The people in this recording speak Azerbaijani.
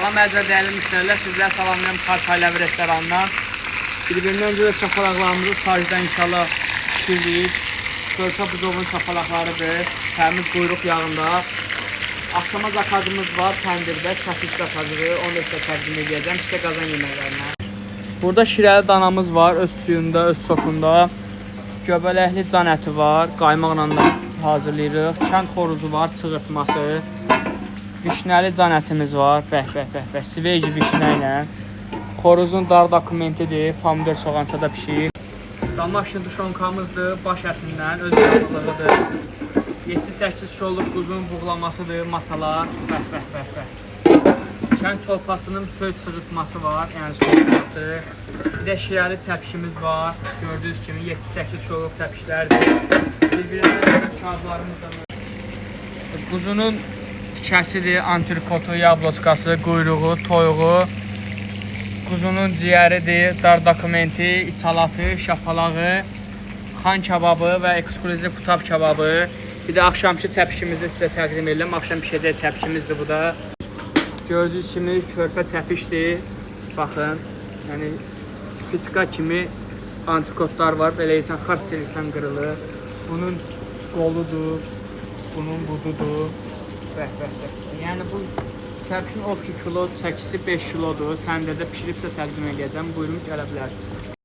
Salam əziz dəyərli müştərilər, sizlər salamlayım Xarçaylavi restoranından. Bir-birindən öncə də çapalaqlarımızı sajdan inşallah pişirdik. Körpə buzovun çapalaqlarıdır, təmiz quyruq yağında. Axşama zakazımız var, təndirdə çəpiş zakazıdır, onu da sizə təqdim edəcəm, sizə qazan yeməklərinə. Burada şirəli danamız var, öz suyunda, öz sokunda. Göbələkli can əti var, qaymaqla da hazırlayırıq. Kənd xoruzu var, çığırtması. Vişnəli can ətimiz var, bəh, svejli vişnə ilə. Xoruzun dar dokumentidir, pomidor soğançada pişir. Damaşın duşonkamızdır, baş ətindən, öz yağlılığıdır. 7-8 şolluq quzun buğlamasıdır, maçalar, bəh. Kənd çolpasının köy çığırtması var, yəni soğançası. Bir də şirəli çəpişimiz var, gördüyünüz kimi 7-8 şolluq çəpişlərdir. Bir-birindən kağıtlarımız da quzunun tikəsidir, antrikotu, yabloçkası, quyruğu, toyuğu, quzunun ciyəridir, dar dokumenti, içalatı, şapalağı, xan kababı və ekskluziv qutab kababı. Bir də axşamki çəpişimizi sizə təqdim edirəm. Axşam pişəcək çəpişimizdir bu da. Gördüyünüz kimi körpə çəpişdir. Baxın, yəni spiçka kimi antrikotlar var. Belə insan xarç edirsən qırılır. Bunun qoludur, bunun bududur. Bəh. Yəni bu çəpişin 12 kilo, çəkisi 5 kilodur. Təndirdə pişiribsə təqdim edəcəm. Buyurun, gələ bilərsiniz.